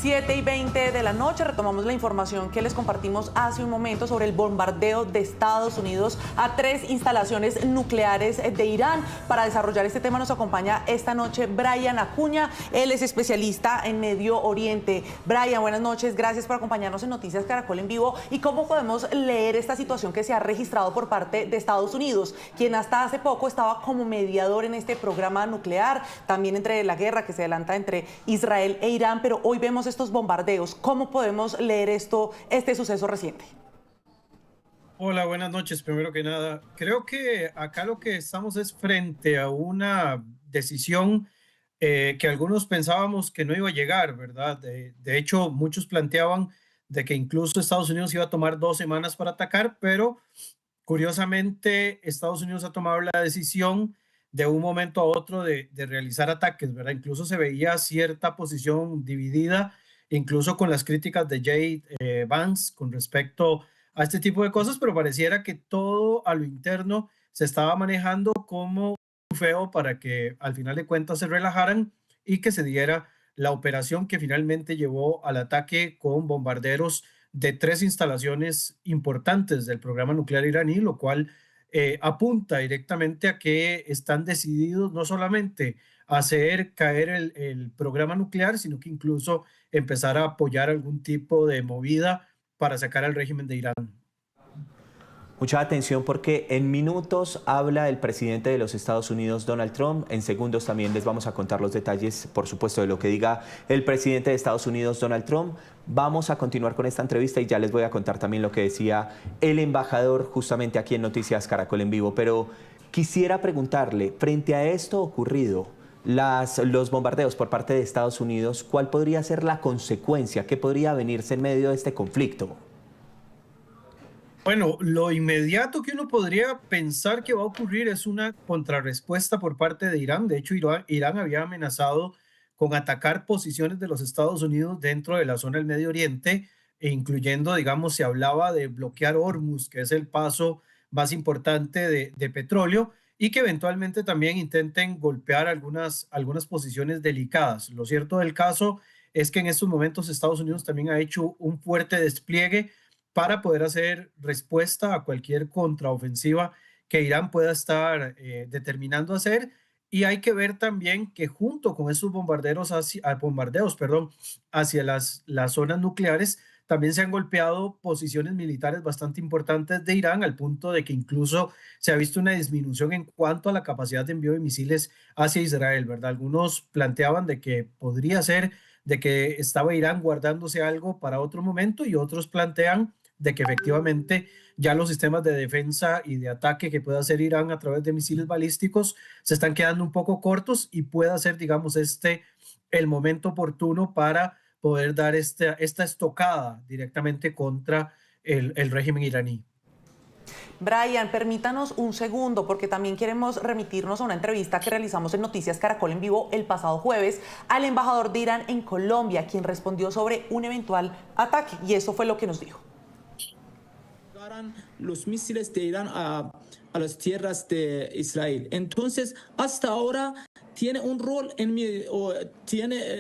7:20 de la noche, retomamos la información que les compartimos hace un momento sobre el bombardeo de Estados Unidos a 3 instalaciones nucleares de Irán. Para desarrollar este tema nos acompaña esta noche Brian Acuña, él es especialista en Medio Oriente. Brian, buenas noches, gracias por acompañarnos en Noticias Caracol en Vivo. ¿Y cómo podemos leer esta situación que se ha registrado por parte de Estados Unidos, quien hasta hace poco estaba como mediador en este programa nuclear, también entre la guerra que se adelanta entre Israel e Irán, pero hoy vemos estos bombardeos? ¿Cómo podemos leer este suceso reciente? Hola, buenas noches. Primero que nada, creo que acá lo que estamos es frente a una decisión que algunos pensábamos que no iba a llegar, ¿verdad? De hecho, muchos planteaban de que incluso Estados Unidos iba a tomar 2 semanas para atacar, pero curiosamente Estados Unidos ha tomado la decisión de un momento a otro de realizar ataques, ¿verdad? Incluso se veía cierta posición dividida, incluso con las críticas de Jay Vance con respecto a este tipo de cosas, pero pareciera que todo a lo interno se estaba manejando como un feo para que al final de cuentas se relajaran y que se diera la operación que finalmente llevó al ataque con bombarderos de 3 instalaciones importantes del programa nuclear iraní, lo cual apunta directamente a que están decididos no solamente a hacer caer el programa nuclear, sino que incluso empezar a apoyar algún tipo de movida para sacar al régimen de Irán. Mucha atención porque en minutos habla el presidente de los Estados Unidos, Donald Trump. En segundos también les vamos a contar los detalles, por supuesto, de lo que diga el presidente de Estados Unidos, Donald Trump. Vamos a continuar con esta entrevista y ya les voy a contar también lo que decía el embajador justamente aquí en Noticias Caracol en Vivo. Pero quisiera preguntarle, frente a esto ocurrido, los bombardeos por parte de Estados Unidos, ¿cuál podría ser la consecuencia? ¿Qué podría venirse en medio de este conflicto? Bueno, lo inmediato que uno podría pensar que va a ocurrir es una contrarrespuesta por parte de Irán. De hecho, Irán había amenazado con atacar posiciones de los Estados Unidos dentro de la zona del Medio Oriente, e incluyendo, digamos, se hablaba de bloquear Hormuz, que es el paso más importante de petróleo, y que eventualmente también intenten golpear algunas posiciones delicadas. Lo cierto del caso es que en estos momentos Estados Unidos también ha hecho un fuerte despliegue para poder hacer respuesta a cualquier contraofensiva que Irán pueda estar determinando hacer. Y hay que ver también que junto con esos bombardeos hacia las zonas nucleares, también se han golpeado posiciones militares bastante importantes de Irán, al punto de que incluso se ha visto una disminución en cuanto a la capacidad de envío de misiles hacia Israel, ¿verdad? Algunos planteaban de que podría ser de que estaba Irán guardándose algo para otro momento, y otros plantean de que efectivamente ya los sistemas de defensa y de ataque que pueda hacer Irán a través de misiles balísticos se están quedando un poco cortos, y pueda ser, digamos, el momento oportuno para poder dar esta estocada directamente contra el régimen iraní. Brian, permítanos un segundo porque también queremos remitirnos a una entrevista que realizamos en Noticias Caracol en Vivo el pasado jueves al embajador de Irán en Colombia, quien respondió sobre un eventual ataque, y eso fue lo que nos dijo. Los misiles de Irán a las tierras de Israel. Entonces, hasta ahora tiene un rol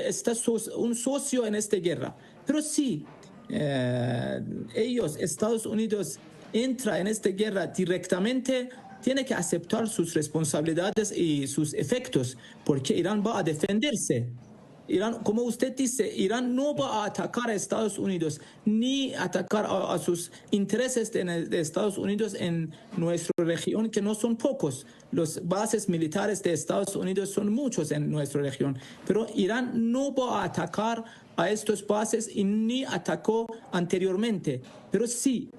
está un socio en esta guerra. Pero sí, Estados Unidos, entra en esta guerra directamente, tiene que aceptar sus responsabilidades y sus efectos, porque Irán va a defenderse. Irán, como usted dice, Irán no va a atacar a Estados Unidos ni atacar a sus intereses de Estados Unidos en nuestra región, que no son pocos. Los bases militares de Estados Unidos son muchos en nuestra región, pero Irán no va a atacar a estos bases y ni atacó anteriormente. Pero sí,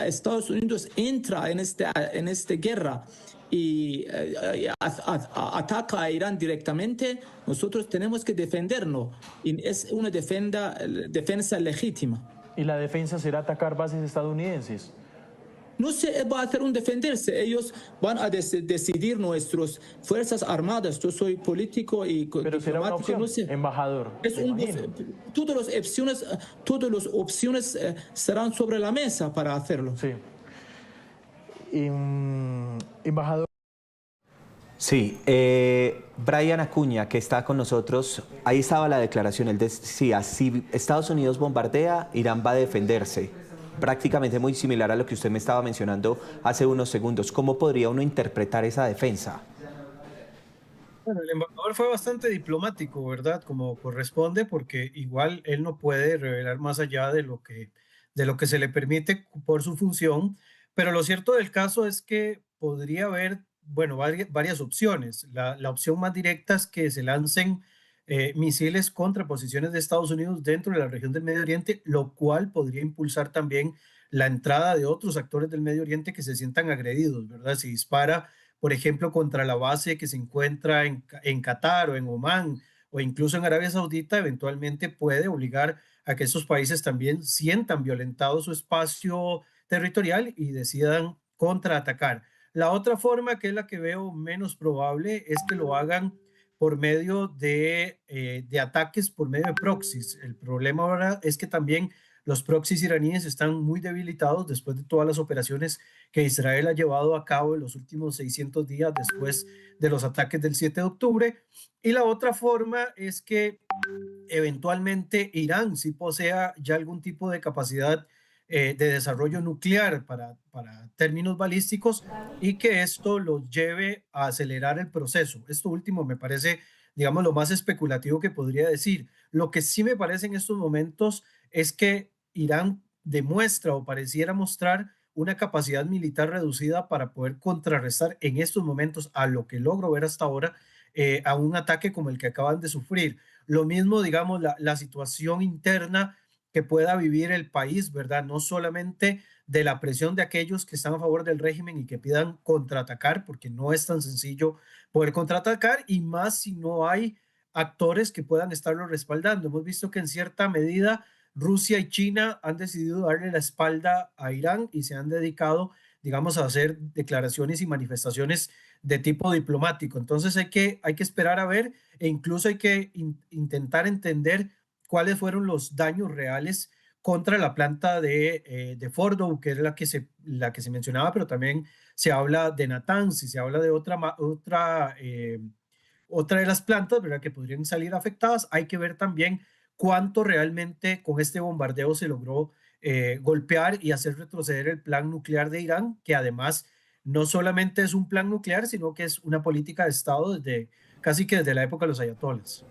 Estados Unidos entra en esta guerra y ataca a Irán directamente, nosotros tenemos que defendernos. Y es una defensa legítima. ¿Y la defensa será atacar bases estadounidenses? No se va a hacer un defenderse. Ellos van a decidir nuestras fuerzas armadas. Yo soy político y pero será una opción, no sé. Embajador. Todas las opciones serán sobre la mesa para hacerlo. Sí. Embajador. Sí, Brian Acuña, que está con nosotros, ahí estaba la declaración, él decía, si Estados Unidos bombardea, Irán va a defenderse. Prácticamente muy similar a lo que usted me estaba mencionando hace unos segundos. ¿Cómo podría uno interpretar esa defensa? Bueno, el embajador fue bastante diplomático, ¿verdad? Como corresponde, porque igual él no puede revelar más allá de lo que se le permite por su función, pero lo cierto del caso es que podría haber, bueno, varias opciones. La opción más directa es que se lancen misiles contra posiciones de Estados Unidos dentro de la región del Medio Oriente, lo cual podría impulsar también la entrada de otros actores del Medio Oriente que se sientan agredidos, ¿verdad? Si dispara por ejemplo, contra la base que se encuentra en Qatar o en Omán o incluso en Arabia Saudita, eventualmente puede obligar a que esos países también sientan violentado su espacio territorial y decidan contraatacar. La otra forma, que es la que veo menos probable, es que lo hagan por medio de ataques por medio de proxies. El problema ahora es que también los proxies iraníes están muy debilitados después de todas las operaciones que Israel ha llevado a cabo en los últimos 600 días después de los ataques del 7 de octubre. Y la otra forma es que eventualmente Irán sí posea ya algún tipo de capacidad de desarrollo nuclear para términos balísticos y que esto lo lleve a acelerar el proceso. Esto último me parece, digamos, lo más especulativo que podría decir. Lo que sí me parece en estos momentos es que Irán demuestra o pareciera mostrar una capacidad militar reducida para poder contrarrestar en estos momentos a lo que logro ver hasta ahora a un ataque como el que acaban de sufrir. Lo mismo, digamos, la situación interna que pueda vivir el país, ¿verdad? No solamente de la presión de aquellos que están a favor del régimen y que pidan contraatacar, porque no es tan sencillo poder contraatacar, y más si no hay actores que puedan estarlo respaldando. Hemos visto que en cierta medida Rusia y China han decidido darle la espalda a Irán y se han dedicado, digamos, a hacer declaraciones y manifestaciones de tipo diplomático. Entonces hay que esperar a ver e incluso hay que intentar entender cuáles fueron los daños reales contra la planta de Fordow, que es la que se mencionaba, pero también se habla de Natanz y se habla de otra de las plantas, ¿verdad?, que podrían salir afectadas. Hay que ver también cuánto realmente con este bombardeo se logró golpear y hacer retroceder el plan nuclear de Irán, que además no solamente es un plan nuclear, sino que es una política de Estado casi que desde la época de los ayatolas.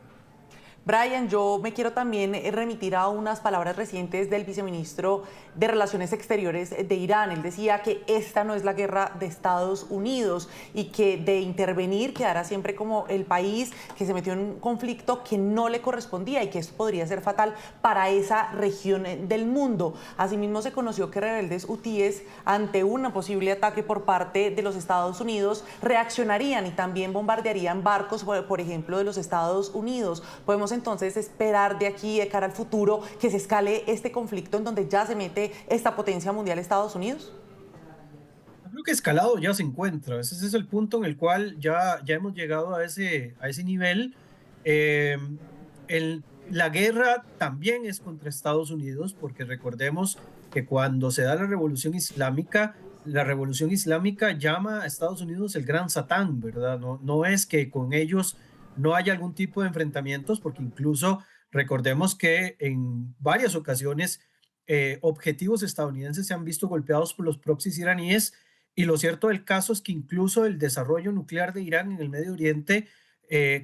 Brian, yo me quiero también remitir a unas palabras recientes del viceministro de Relaciones Exteriores de Irán. Él decía que esta no es la guerra de Estados Unidos y que de intervenir quedará siempre como el país que se metió en un conflicto que no le correspondía y que esto podría ser fatal para esa región del mundo. Asimismo, se conoció que rebeldes hutíes, ante un posible ataque por parte de los Estados Unidos, reaccionarían y también bombardearían barcos, por ejemplo, de los Estados Unidos. Podemos entonces esperar de aquí de cara al futuro que se escale este conflicto en donde ya se mete esta potencia mundial Estados Unidos? Creo que escalado ya se encuentra. Ese es el punto en el cual ya hemos llegado a ese nivel. Eh, la guerra también es contra Estados Unidos, porque recordemos que cuando se da la revolución islámica llama a Estados Unidos el gran Satán, ¿verdad? No, no es que con ellos no haya algún tipo de enfrentamientos, porque incluso recordemos que en varias ocasiones objetivos estadounidenses se han visto golpeados por los proxies iraníes, y lo cierto del caso es que incluso el desarrollo nuclear de Irán en el Medio Oriente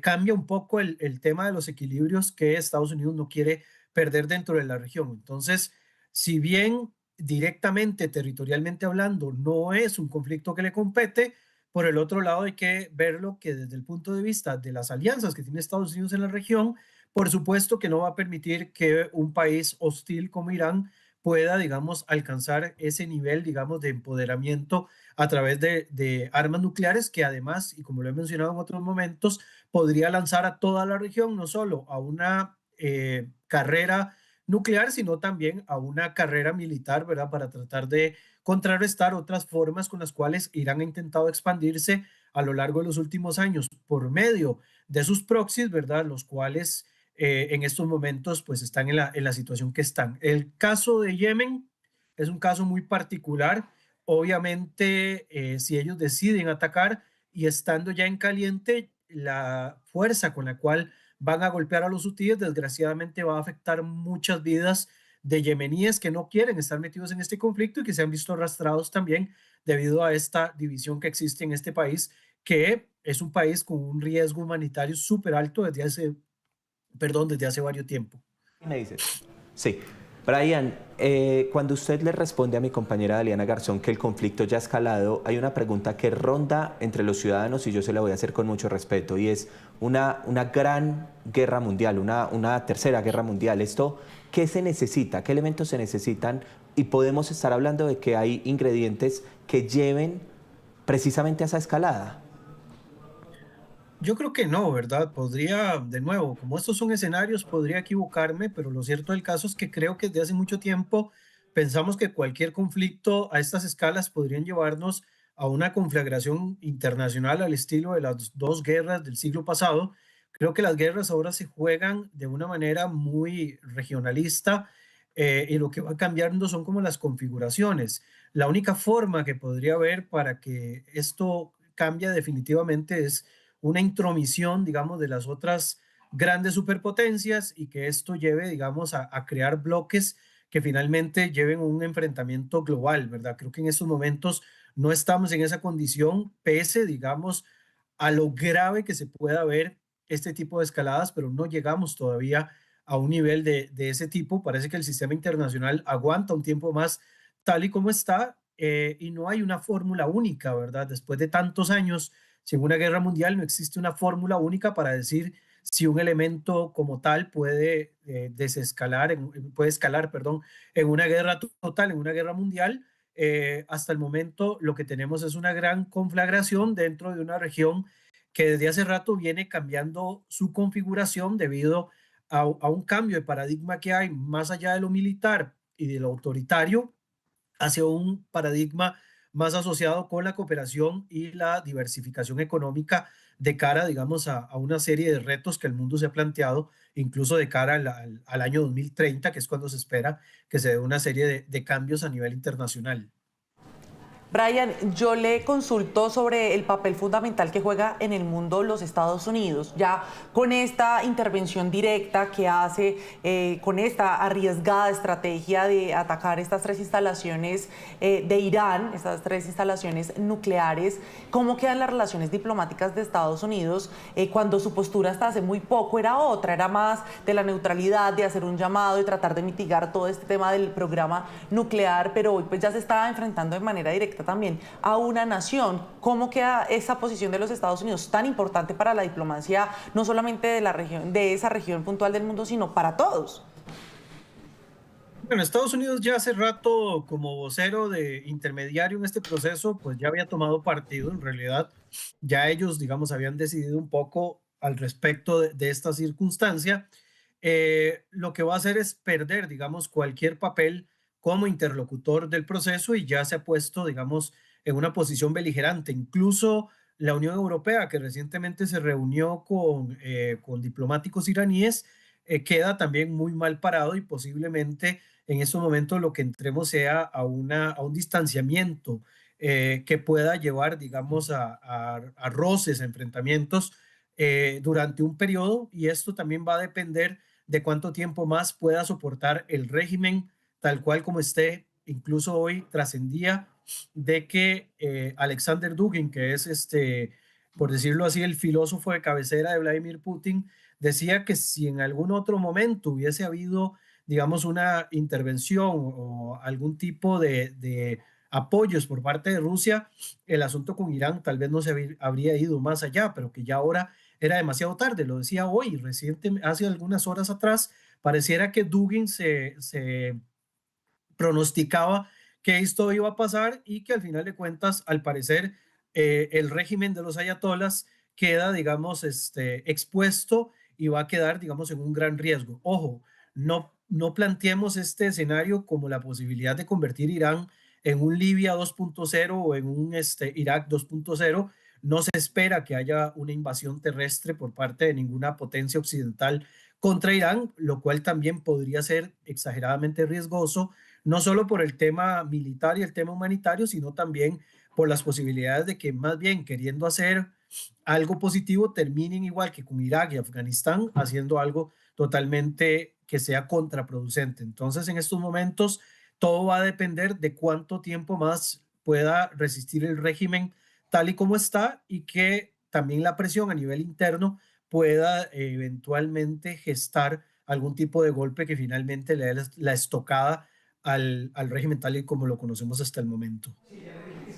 cambia un poco el tema de los equilibrios que Estados Unidos no quiere perder dentro de la región. Entonces, si bien directamente, territorialmente hablando, no es un conflicto que le compete, por el otro lado hay que verlo que desde el punto de vista de las alianzas que tiene Estados Unidos en la región, por supuesto que no va a permitir que un país hostil como Irán pueda, digamos, alcanzar ese nivel, digamos, de empoderamiento a través de armas nucleares que además, y como lo he mencionado en otros momentos, podría lanzar a toda la región, no solo a una carrera nuclear, sino también a una carrera militar, ¿verdad? Para tratar de contrarrestar otras formas con las cuales Irán ha intentado expandirse a lo largo de los últimos años por medio de sus proxies, ¿verdad? Los cuales en estos momentos pues están en la situación que están. El caso de Yemen es un caso muy particular. Obviamente, si ellos deciden atacar, y estando ya en caliente, la fuerza con la cual van a golpear a los hutíes desgraciadamente va a afectar muchas vidas de yemeníes que no quieren estar metidos en este conflicto y que se han visto arrastrados también debido a esta división que existe en este país, que es un país con un riesgo humanitario súper alto desde hace varios tiempo. Me dices. Sí. Brian, cuando usted le responde a mi compañera Daliana Garzón que el conflicto ya ha escalado, hay una pregunta que ronda entre los ciudadanos y yo se la voy a hacer con mucho respeto y es una gran guerra mundial, una tercera guerra mundial. ¿Esto qué se necesita? ¿Qué elementos se necesitan? Y podemos estar hablando de que hay ingredientes que lleven precisamente a esa escalada. Yo creo que no, ¿verdad? Podría, de nuevo, como estos son escenarios, podría equivocarme, pero lo cierto del caso es que creo que desde hace mucho tiempo pensamos que cualquier conflicto a estas escalas podrían llevarnos a una conflagración internacional al estilo de las dos guerras del siglo pasado. Creo que las guerras ahora se juegan de una manera muy regionalista y lo que va cambiando son como las configuraciones. La única forma que podría haber para que esto cambie definitivamente es una intromisión, digamos, de las otras grandes superpotencias y que esto lleve, digamos, a crear bloques que finalmente lleven a un enfrentamiento global, ¿verdad? Creo que en estos momentos no estamos en esa condición, pese, digamos, a lo grave que se pueda ver este tipo de escaladas, pero no llegamos todavía a un nivel de ese tipo. Parece que el sistema internacional aguanta un tiempo más tal y como está y no hay una fórmula única, ¿verdad? Después de tantos años si en una guerra mundial no existe una fórmula única para decir si un elemento como tal puede desescalar, puede escalar, perdón, en una guerra total, en una guerra mundial. Hasta el momento lo que tenemos es una gran conflagración dentro de una región que desde hace rato viene cambiando su configuración debido a un cambio de paradigma que hay más allá de lo militar y de lo autoritario hacia un paradigma más asociado con la cooperación y la diversificación económica de cara, digamos, a una serie de retos que el mundo se ha planteado, incluso de cara al año 2030, que es cuando se espera que se dé una serie de cambios a nivel internacional. Brian, yo le consulto sobre el papel fundamental que juega en el mundo los Estados Unidos, ya con esta intervención directa que hace, con esta arriesgada estrategia de atacar estas tres instalaciones de Irán, estas tres instalaciones nucleares. ¿Cómo quedan las relaciones diplomáticas de Estados Unidos cuando su postura hasta hace muy poco era otra, era más de la neutralidad, de hacer un llamado y tratar de mitigar todo este tema del programa nuclear, pero hoy pues ya se está enfrentando de manera directa también a una nación? ¿Cómo queda esa posición de los Estados Unidos tan importante para la diplomacia, no solamente de la región, de esa región puntual del mundo, sino para todos? Bueno, Estados Unidos ya hace rato como vocero de intermediario en este proceso, pues ya había tomado partido en realidad. Ya ellos, digamos, habían decidido un poco al respecto de esta circunstancia. Lo que va a hacer es perder, digamos, cualquier papel como interlocutor del proceso y ya se ha puesto, digamos, en una posición beligerante. Incluso la Unión Europea, que recientemente se reunió con diplomáticos iraníes, queda también muy mal parado y posiblemente en estos momentos lo que entremos sea a un distanciamiento que pueda llevar, digamos, a roces, a enfrentamientos durante un periodo y esto también va a depender de cuánto tiempo más pueda soportar el régimen tal cual como esté. Incluso hoy trascendía de que Alexander Dugin, que es por decirlo así, el filósofo de cabecera de Vladimir Putin, decía que si en algún otro momento hubiese habido, digamos, una intervención o algún tipo de apoyos por parte de Rusia, el asunto con Irán tal vez no se habría ido más allá, pero que ya ahora era demasiado tarde. Lo decía hoy, reciente, hace algunas horas atrás, pareciera que Dugin se pronosticaba que esto iba a pasar y que al final de cuentas, al parecer, el régimen de los ayatolas queda, digamos, expuesto y va a quedar, digamos, en un gran riesgo. Ojo, no planteemos este escenario como la posibilidad de convertir Irán en un Libia 2.0 o en un Irak 2.0. No se espera que haya una invasión terrestre por parte de ninguna potencia occidental contra Irán, lo cual también podría ser exageradamente riesgoso no solo por el tema militar y el tema humanitario, sino también por las posibilidades de que más bien queriendo hacer algo positivo terminen igual que con Irak y Afganistán haciendo algo totalmente que sea contraproducente. Entonces, en estos momentos, todo va a depender de cuánto tiempo más pueda resistir el régimen tal y como está y que también la presión a nivel interno pueda eventualmente gestar algún tipo de golpe que finalmente le dé la estocada al régimen tal y como lo conocemos hasta el momento.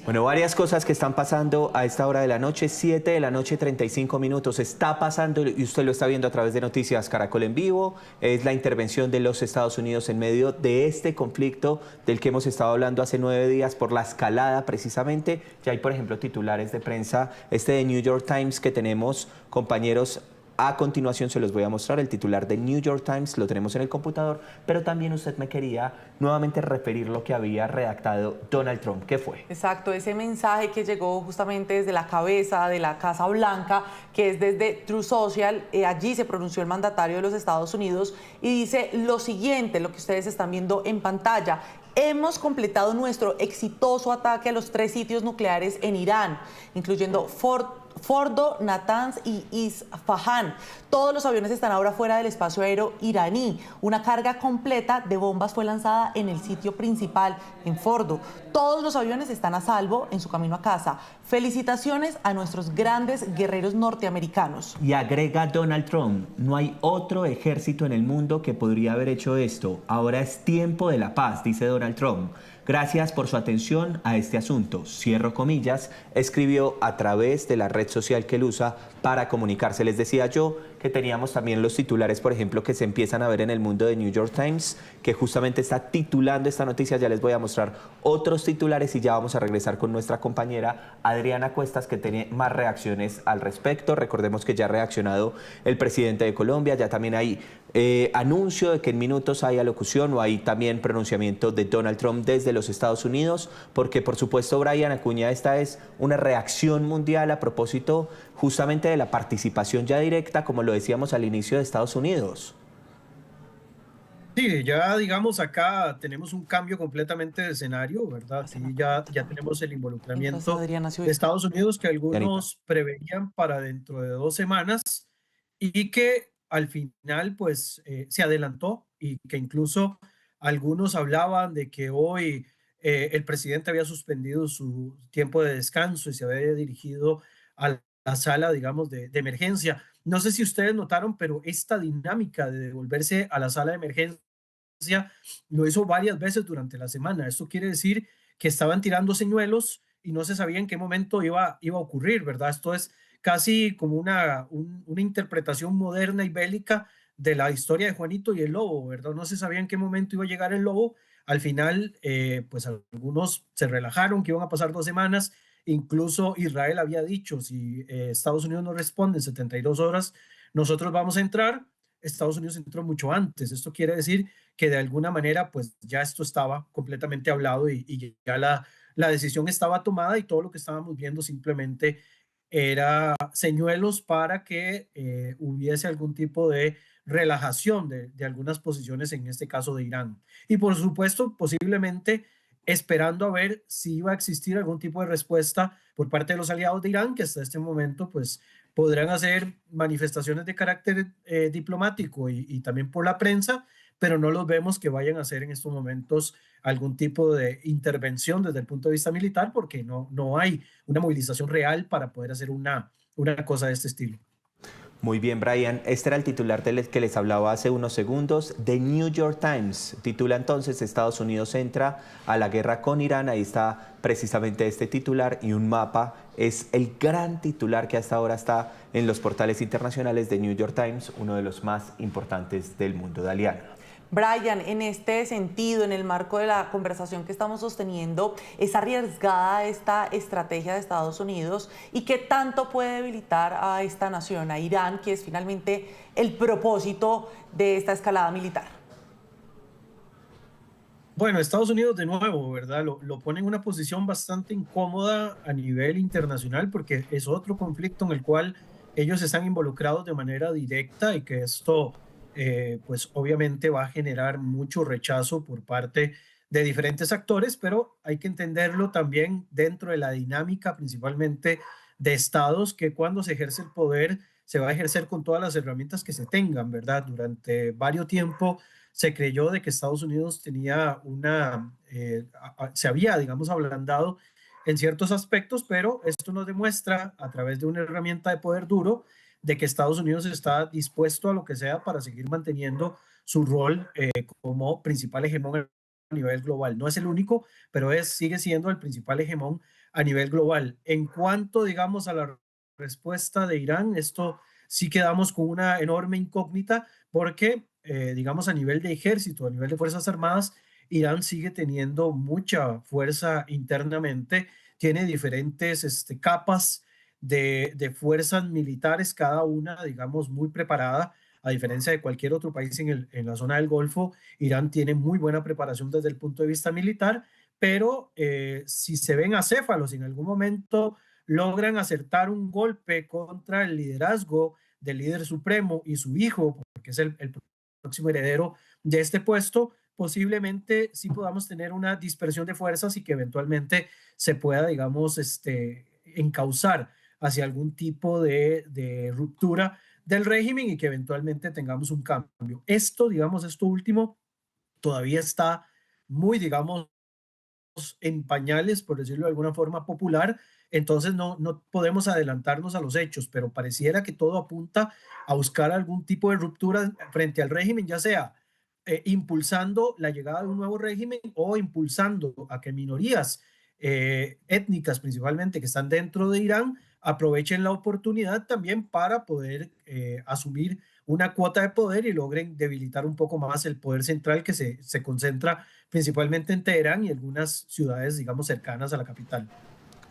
Bueno, varias cosas que están pasando a esta hora de la noche, 7 de la noche, 35 minutos. Está pasando, y usted lo está viendo a través de Noticias Caracol en vivo, es la intervención de los Estados Unidos en medio de este conflicto del que hemos estado hablando hace 9 días por la escalada precisamente. Ya hay, por ejemplo, titulares de prensa, este de New York Times que tenemos, compañeros. A continuación se los voy a mostrar el titular de New York Times, lo tenemos en el computador, pero también usted me quería nuevamente referir lo que había redactado Donald Trump. ¿Qué fue? Exacto, ese mensaje que llegó justamente desde la cabeza de la Casa Blanca, que es desde Truth Social, allí se pronunció el mandatario de los Estados Unidos y dice lo siguiente, lo que ustedes están viendo en pantalla. Hemos completado nuestro exitoso ataque a los 3 sitios nucleares en Irán, incluyendo Fordo, Natanz y Isfahan. Todos los aviones están ahora fuera del espacio aéreo iraní. Una carga completa de bombas fue lanzada en el sitio principal, en Fordo. Todos los aviones están a salvo en su camino a casa. Felicitaciones a nuestros grandes guerreros norteamericanos. Y agrega Donald Trump, no hay otro ejército en el mundo que podría haber hecho esto. Ahora es tiempo de la paz, dice Donald Trump. Gracias por su atención a este asunto. Cierro comillas, escribió a través de la red social que él usa para comunicarse. Les decía yo que teníamos también los titulares, por ejemplo, que se empiezan a ver en el mundo de New York Times, que justamente está titulando esta noticia. Ya les voy a mostrar otros titulares y ya vamos a regresar con nuestra compañera Adriana Cuestas, que tiene más reacciones al respecto. Recordemos que ya ha reaccionado el presidente de Colombia, ya también hay anuncio de que en minutos hay alocución o hay también pronunciamiento de Donald Trump desde los Estados Unidos, porque por supuesto, Brian Acuña, esta es una reacción mundial a propósito justamente de la participación ya directa, como lo decíamos al inicio, de Estados Unidos. Sí, ya digamos acá tenemos un cambio completamente de escenario, ¿verdad? Sí, ya tenemos el involucramiento de Estados Unidos que algunos preveían para dentro de 2 semanas y que al final pues se adelantó y que incluso algunos hablaban de que hoy el presidente había suspendido su tiempo de descanso y se había dirigido a la sala, digamos, de emergencia. No sé si ustedes notaron, pero esta dinámica de devolverse a la sala de emergencia lo hizo varias veces durante la semana. Esto quiere decir que estaban tirando señuelos y no se sabía en qué momento iba a ocurrir, ¿verdad? Esto es casi como una interpretación moderna y bélica de la historia de Juanito y el lobo, ¿verdad? No se sabía en qué momento iba a llegar el lobo. Al final, pues algunos se relajaron que iban a pasar 2 semanas. Incluso Israel había dicho, si Estados Unidos no responde en 72 horas, nosotros vamos a entrar. Estados Unidos entró mucho antes. Esto quiere decir que de alguna manera, pues ya esto estaba completamente hablado y ya la decisión estaba tomada y todo lo que estábamos viendo simplemente era señuelos para que hubiese algún tipo de relajación de algunas posiciones, en este caso de Irán. Y por supuesto, posiblemente esperando a ver si iba a existir algún tipo de respuesta por parte de los aliados de Irán, que hasta este momento pues podrán hacer manifestaciones de carácter diplomático y también por la prensa, pero no los vemos que vayan a hacer en estos momentos algún tipo de intervención desde el punto de vista militar, porque no hay una movilización real para poder hacer una cosa de este estilo. Muy bien, Brian. Este era el titular del que les hablaba hace unos segundos. The New York Times titula entonces: Estados Unidos entra a la guerra con Irán. Ahí está precisamente este titular y un mapa. Es el gran titular que hasta ahora está en los portales internacionales de New York Times, uno de los más importantes del mundo. Daliana. Brian, en este sentido, en el marco de la conversación que estamos sosteniendo, ¿es arriesgada esta estrategia de Estados Unidos y qué tanto puede debilitar a esta nación, a Irán, que es finalmente el propósito de esta escalada militar? Bueno, Estados Unidos de nuevo, ¿verdad? Lo pone en una posición bastante incómoda a nivel internacional porque es otro conflicto en el cual ellos están involucrados de manera directa y que esto pues obviamente va a generar mucho rechazo por parte de diferentes actores, pero hay que entenderlo también dentro de la dinámica principalmente de estados, que cuando se ejerce el poder se va a ejercer con todas las herramientas que se tengan, ¿verdad? Durante varios tiempo se creyó de que Estados Unidos tenía se había, digamos, ablandado en ciertos aspectos, pero esto nos demuestra a través de una herramienta de poder duro de que Estados Unidos está dispuesto a lo que sea para seguir manteniendo su rol como principal hegemón a nivel global. No es el único, pero sigue siendo el principal hegemón a nivel global. En cuanto, digamos, a la respuesta de Irán, esto sí quedamos con una enorme incógnita porque, digamos, a nivel de ejército, a nivel de Fuerzas Armadas, Irán sigue teniendo mucha fuerza internamente, tiene diferentes capas de fuerzas militares, cada una, digamos, muy preparada. A diferencia de cualquier otro país en la zona del Golfo, Irán tiene muy buena preparación desde el punto de vista militar, pero si se ven acéfalos en algún momento logran acertar un golpe contra el liderazgo del líder supremo y su hijo, porque es el próximo heredero de este puesto, posiblemente sí podamos tener una dispersión de fuerzas y que eventualmente se pueda, digamos, encauzar hacia algún tipo de ruptura del régimen y que eventualmente tengamos un cambio. Esto, digamos, esto último todavía está muy, digamos, en pañales, por decirlo de alguna forma popular, entonces no podemos adelantarnos a los hechos, pero pareciera que todo apunta a buscar algún tipo de ruptura frente al régimen, ya sea impulsando la llegada de un nuevo régimen o impulsando a que minorías étnicas principalmente que están dentro de Irán aprovechen la oportunidad también para poder asumir una cuota de poder y logren debilitar un poco más el poder central que se concentra principalmente en Teherán y algunas ciudades, digamos, cercanas a la capital.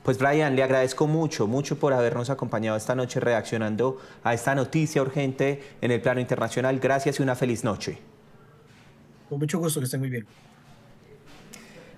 Pues Brian, le agradezco mucho, mucho por habernos acompañado esta noche reaccionando a esta noticia urgente en el plano internacional. Gracias y una feliz noche. Con mucho gusto, que estén muy bien.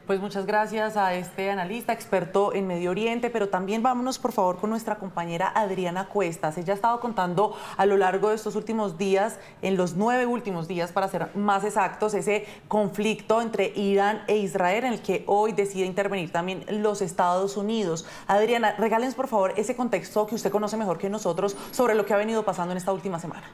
Pues muchas gracias a este analista experto en Medio Oriente, pero también vámonos por favor con nuestra compañera Adriana Cuestas. Ella ha estado contando a lo largo de estos últimos días, en los 9 últimos días para ser más exactos, ese conflicto entre Irán e Israel en el que hoy decide intervenir también los Estados Unidos. Adriana, regálenos por favor ese contexto que usted conoce mejor que nosotros sobre lo que ha venido pasando en esta última semana.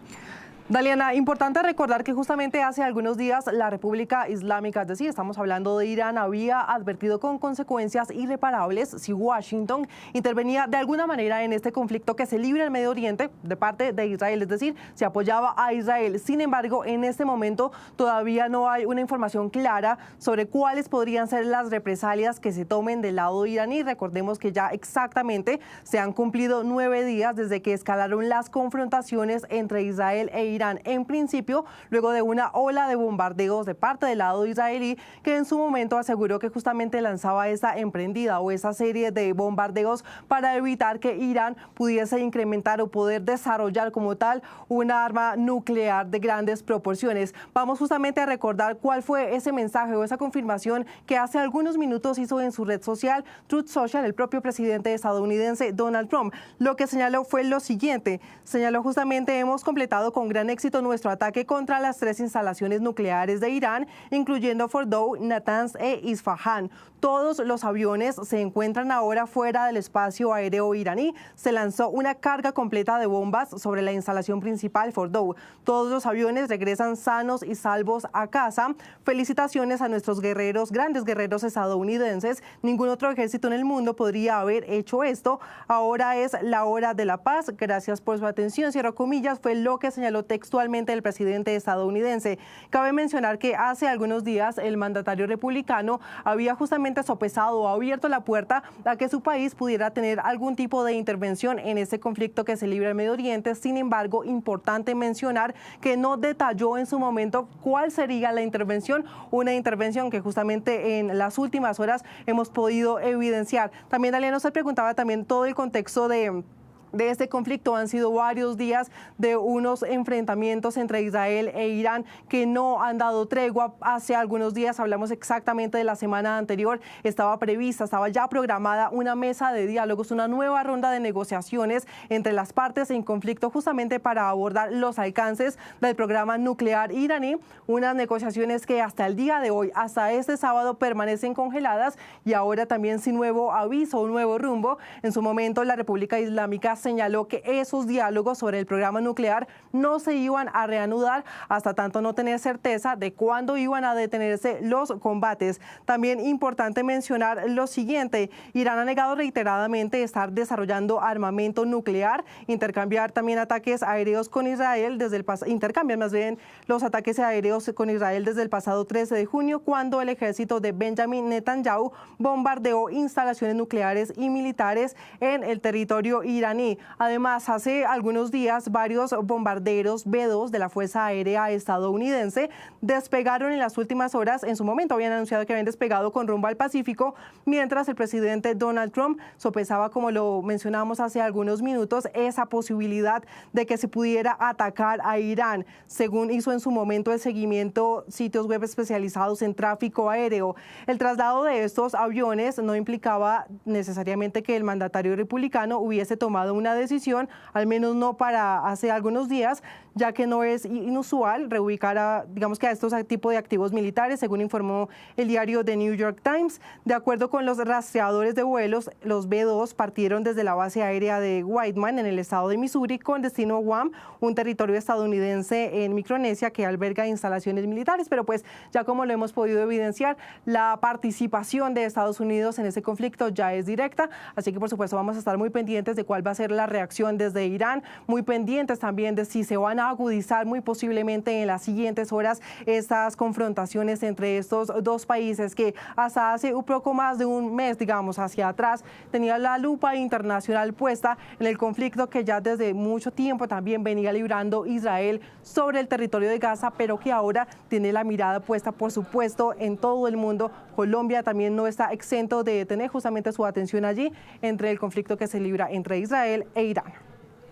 Daliana, importante recordar que justamente hace algunos días la República Islámica, es decir, estamos hablando de Irán, había advertido con consecuencias irreparables si Washington intervenía de alguna manera en este conflicto que se libra en Medio Oriente de parte de Israel, es decir, se apoyaba a Israel. Sin embargo, en este momento todavía no hay una información clara sobre cuáles podrían ser las represalias que se tomen del lado iraní. Recordemos que ya exactamente se han cumplido 9 días desde que escalaron las confrontaciones entre Israel e Irán. En principio, luego de una ola de bombardeos de parte del lado israelí, que en su momento aseguró que justamente lanzaba esa emprendida o esa serie de bombardeos para evitar que Irán pudiese incrementar o poder desarrollar como tal una arma nuclear de grandes proporciones. Vamos justamente a recordar cuál fue ese mensaje o esa confirmación que hace algunos minutos hizo en su red social, Truth Social, el propio presidente estadounidense Donald Trump. Lo que señaló fue lo siguiente, señaló justamente: hemos completado con gran éxito nuestro ataque contra las 3 instalaciones nucleares de Irán, incluyendo Fordow, Natanz e Isfahan. Todos los aviones se encuentran ahora fuera del espacio aéreo iraní. Se lanzó una carga completa de bombas sobre la instalación principal Fordow. Todos los aviones regresan sanos y salvos a casa. Felicitaciones a nuestros guerreros, grandes guerreros estadounidenses. Ningún otro ejército en el mundo podría haber hecho esto. Ahora es la hora de la paz. Gracias por su atención. Cierro comillas, fue lo que señaló textualmente el presidente estadounidense. Cabe mencionar que hace algunos días el mandatario republicano había justamente sopesado o abierto la puerta a que su país pudiera tener algún tipo de intervención en este conflicto que se libra en Medio Oriente. Sin embargo, importante mencionar que no detalló en su momento cuál sería la intervención, una intervención que justamente en las últimas horas hemos podido evidenciar. También Daliano se preguntaba también todo el contexto de de este conflicto. Han sido varios días de unos enfrentamientos entre Israel e Irán que no han dado tregua. Hace algunos días, hablamos exactamente de la semana anterior, estaba ya programada una mesa de diálogos, una nueva ronda de negociaciones entre las partes en conflicto justamente para abordar los alcances del programa nuclear iraní, unas negociaciones que hasta el día de hoy, hasta este sábado, permanecen congeladas y ahora también sin nuevo aviso, un nuevo rumbo. En su momento, la República Islámica señaló que esos diálogos sobre el programa nuclear no se iban a reanudar hasta tanto no tener certeza de cuándo iban a detenerse los combates. También importante mencionar lo siguiente: Irán ha negado reiteradamente estar desarrollando armamento nuclear, intercambiar también ataques aéreos con Israel intercambian más bien los ataques aéreos con Israel desde el pasado 13 de junio, cuando el ejército de Benjamin Netanyahu bombardeó instalaciones nucleares y militares en el territorio iraní. Además, hace algunos días, varios bombarderos B-2 de la Fuerza Aérea estadounidense despegaron en las últimas horas. En su momento habían anunciado que habían despegado con rumbo al Pacífico, mientras el presidente Donald Trump sopesaba, como lo mencionamos hace algunos minutos, esa posibilidad de que se pudiera atacar a Irán, según hizo en su momento el seguimiento sitios web especializados en tráfico aéreo. El traslado de estos aviones no implicaba necesariamente que el mandatario republicano hubiese tomado una decisión, al menos no para hace algunos días, ya que no es inusual reubicar a estos tipos de activos militares, según informó el diario The New York Times. De acuerdo con los rastreadores de vuelos, los B-2 partieron desde la base aérea de Whiteman en el estado de Missouri con destino a Guam, un territorio estadounidense en Micronesia que alberga instalaciones militares, pero pues ya como lo hemos podido evidenciar, la participación de Estados Unidos en ese conflicto ya es directa, así que por supuesto vamos a estar muy pendientes de cuál va a ser la reacción desde Irán, muy pendientes también de si se van a agudizar muy posiblemente en las siguientes horas estas confrontaciones entre estos dos países que hasta hace un poco más de un mes, hacia atrás, tenía la lupa internacional puesta en el conflicto que ya desde mucho tiempo también venía librando Israel sobre el territorio de Gaza, pero que ahora tiene la mirada puesta, por supuesto, en todo el mundo. Colombia también no está exento de tener justamente su atención allí entre el conflicto que se libra entre Israel e Irán.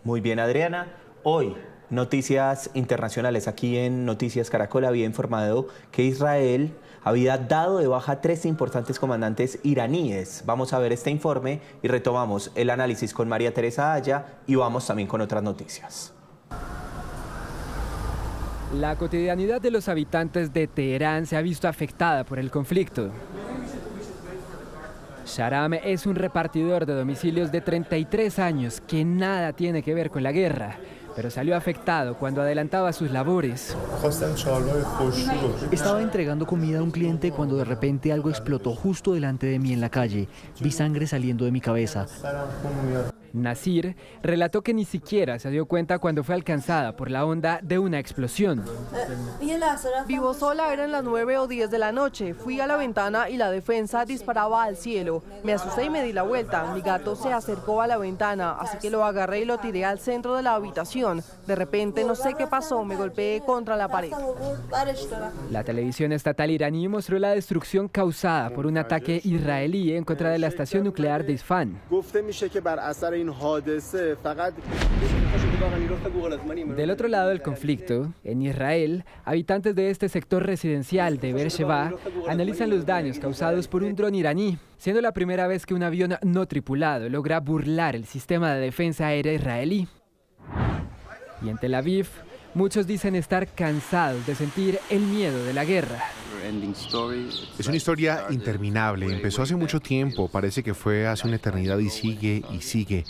Muy bien, Adriana. Hoy, noticias internacionales. Aquí en Noticias Caracol había informado que Israel había dado de baja 3 importantes comandantes iraníes. Vamos a ver este informe y retomamos el análisis con María Teresa Aya y vamos también con otras noticias. La cotidianidad de los habitantes de Teherán se ha visto afectada por el conflicto. Sharam es un repartidor de domicilios de 33 años que nada tiene que ver con la guerra, pero salió afectado cuando adelantaba sus labores. Estaba entregando comida a un cliente cuando de repente algo explotó justo delante de mí en la calle. Vi sangre saliendo de mi cabeza. Nasir relató que ni siquiera se dio cuenta cuando fue alcanzada por la onda de una explosión. Vivo sola, eran las 9 o 10 de la noche. Fui a la ventana y la defensa disparaba al cielo. Me asusté y me di la vuelta. Mi gato se acercó a la ventana, así que lo agarré y lo tiré al centro de la habitación. De repente, no sé qué pasó, me golpeé contra la pared. La televisión estatal iraní mostró la destrucción causada por un ataque israelí en contra de la estación nuclear de Isfahan. Del otro lado del conflicto, en Israel, habitantes de este sector residencial de Beersheba analizan los daños causados por un dron iraní, siendo la primera vez que un avión no tripulado logra burlar el sistema de defensa aérea israelí. Y en Tel Aviv, muchos dicen estar cansados de sentir el miedo de la guerra. Es una historia interminable. Empezó hace mucho tiempo, parece que fue hace una eternidad y sigue y sigue.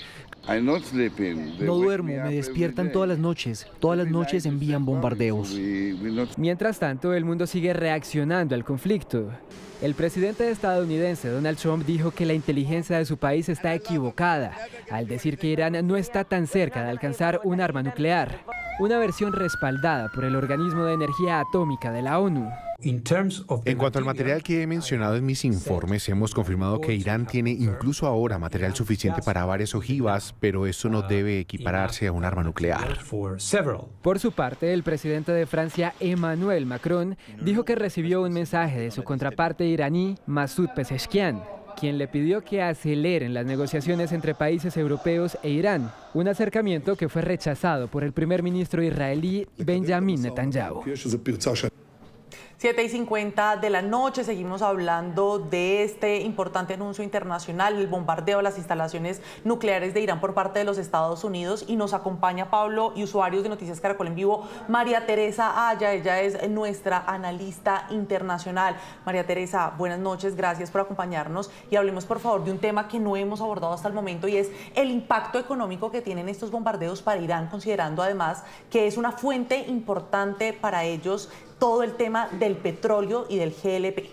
No duermo, me despiertan todas las noches envían bombardeos. Mientras tanto, el mundo sigue reaccionando al conflicto. El presidente estadounidense Donald Trump dijo que la inteligencia de su país está equivocada al decir que Irán no está tan cerca de alcanzar un arma nuclear, una versión respaldada por el Organismo de Energía Atómica de la ONU. En cuanto al material que he mencionado en mis informes, hemos confirmado que Irán tiene incluso ahora material suficiente para varias ojivas, pero eso no debe equipararse a un arma nuclear. Por su parte, el presidente de Francia, Emmanuel Macron, dijo que recibió un mensaje de su contraparte iraní, Masoud Pezeshkian. quien le pidió que aceleren las negociaciones entre países europeos e Irán, un acercamiento que fue rechazado por el primer ministro israelí Benjamin Netanyahu. 7:50 de la noche, seguimos hablando de este importante anuncio internacional, el bombardeo a las instalaciones nucleares de Irán por parte de los Estados Unidos, y nos acompaña, Pablo, y usuarios de Noticias Caracol en Vivo, María Teresa Aya. Ella es nuestra analista internacional. María Teresa, buenas noches, gracias por acompañarnos, y hablemos por favor de un tema que no hemos abordado hasta el momento, y es el impacto económico que tienen estos bombardeos para Irán, considerando además que es una fuente importante para ellos todo el tema del petróleo y del GLP.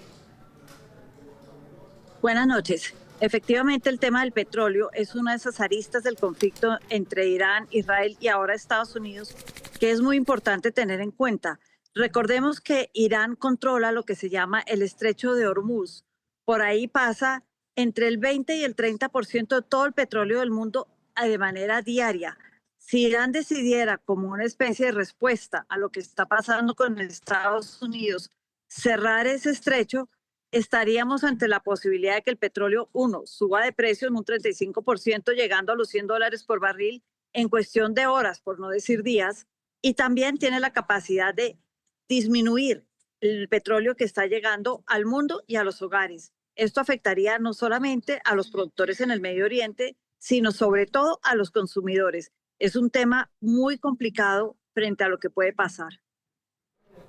Buenas noches. Efectivamente, el tema del petróleo es una de esas aristas del conflicto entre Irán, Israel y ahora Estados Unidos, que es muy importante tener en cuenta. Recordemos que Irán controla lo que se llama el Estrecho de Hormuz. Por ahí pasa entre el 20 y el 30% de todo el petróleo del mundo de manera diaria. Si Irán decidiera, como una especie de respuesta a lo que está pasando con Estados Unidos, cerrar ese estrecho, estaríamos ante la posibilidad de que el petróleo, suba de precio en un 35%, llegando a los $100 por barril en cuestión de horas, por no decir días, y también tiene la capacidad de disminuir el petróleo que está llegando al mundo y a los hogares. Esto afectaría no solamente a los productores en el Medio Oriente, sino sobre todo a los consumidores. Es un tema muy complicado frente a lo que puede pasar.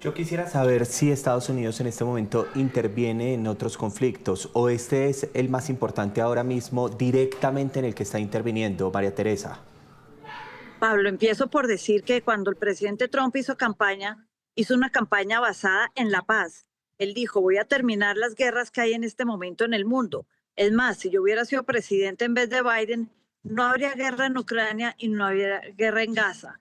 Yo quisiera saber si Estados Unidos en este momento interviene en otros conflictos, o este es el más importante ahora mismo directamente en el que está interviniendo, María Teresa. Pablo, empiezo por decir que cuando el presidente Trump hizo una campaña basada en la paz. Él dijo, voy a terminar las guerras que hay en este momento en el mundo. Es más, si yo hubiera sido presidente en vez de Biden, no habría guerra en Ucrania y no habría guerra en Gaza.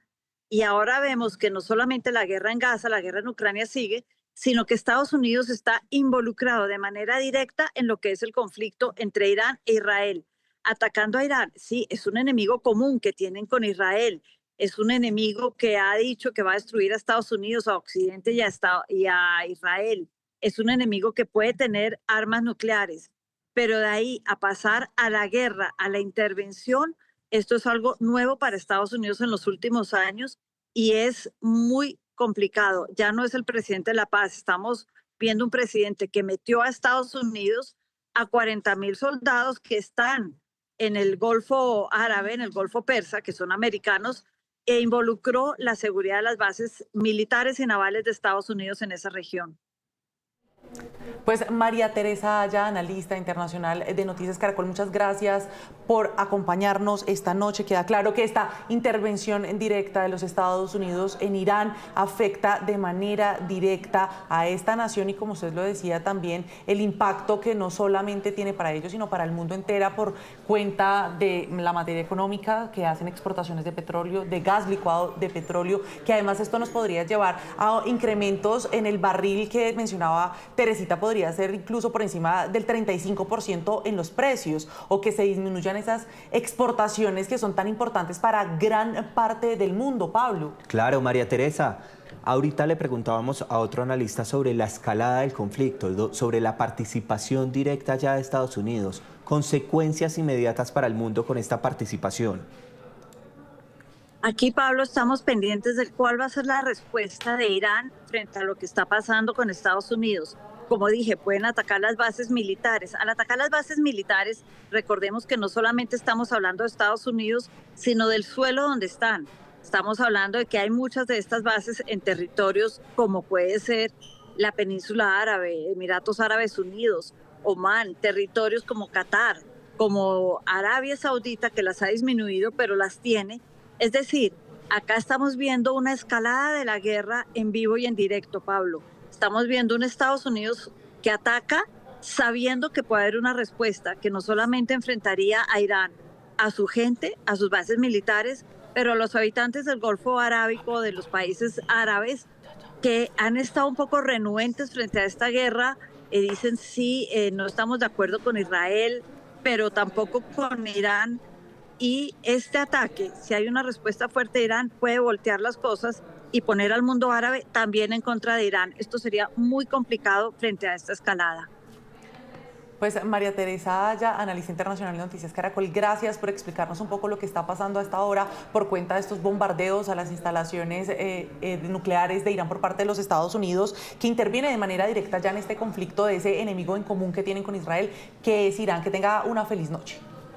Y ahora vemos que no solamente la guerra en Gaza, la guerra en Ucrania sigue, sino que Estados Unidos está involucrado de manera directa en lo que es el conflicto entre Irán e Israel. Atacando a Irán, sí, es un enemigo común que tienen con Israel. Es un enemigo que ha dicho que va a destruir a Estados Unidos, a Occidente y a Israel. Es un enemigo que puede tener armas nucleares. Pero de ahí a pasar a la guerra, a la intervención, esto es algo nuevo para Estados Unidos en los últimos años y es muy complicado. Ya no es el presidente de la paz, estamos viendo un presidente que metió a Estados Unidos a 40,000 soldados que están en el Golfo Árabe, en el Golfo Persa, que son americanos, e involucró la seguridad de las bases militares y navales de Estados Unidos en esa región. Pues María Teresa Aya, analista internacional de Noticias Caracol, muchas gracias por acompañarnos esta noche. Queda claro que esta intervención en directa de los Estados Unidos en Irán afecta de manera directa a esta nación y, como usted lo decía también, el impacto que no solamente tiene para ellos, sino para el mundo entera por cuenta de la materia económica, que hacen exportaciones de petróleo, de gas licuado de petróleo, que además esto nos podría llevar a incrementos en el barril que mencionaba Teresita, podría ser incluso por encima del 35% en los precios, o que se disminuyan esas exportaciones que son tan importantes para gran parte del mundo, Pablo. Claro, María Teresa, ahorita le preguntábamos a otro analista sobre la escalada del conflicto, sobre la participación directa ya de Estados Unidos, consecuencias inmediatas para el mundo con esta participación. Aquí, Pablo, estamos pendientes de cuál va a ser la respuesta de Irán frente a lo que está pasando con Estados Unidos. Como dije, pueden atacar las bases militares. Al atacar las bases militares, recordemos que no solamente estamos hablando de Estados Unidos, sino del suelo donde están. Estamos hablando de que hay muchas de estas bases en territorios como puede ser la península árabe, Emiratos Árabes Unidos, Omán, territorios como Qatar, como Arabia Saudita, que las ha disminuido, pero las tiene. Es decir, acá estamos viendo una escalada de la guerra en vivo y en directo, Pablo. Estamos viendo un Estados Unidos que ataca sabiendo que puede haber una respuesta que no solamente enfrentaría a Irán, a su gente, a sus bases militares, pero a los habitantes del Golfo Arábico, de los países árabes, que han estado un poco renuentes frente a esta guerra. Dicen sí, no estamos de acuerdo con Israel, pero tampoco con Irán. Y este ataque, si hay una respuesta fuerte de Irán, puede voltear las cosas y poner al mundo árabe también en contra de Irán. Esto sería muy complicado frente a esta escalada. Pues María Teresa Aya, analista internacional de Noticias Caracol, gracias por explicarnos un poco lo que está pasando a esta hora por cuenta de estos bombardeos a las instalaciones nucleares de Irán por parte de los Estados Unidos, que interviene de manera directa ya en este conflicto de ese enemigo en común que tienen con Israel, que es Irán. Que tenga una feliz noche.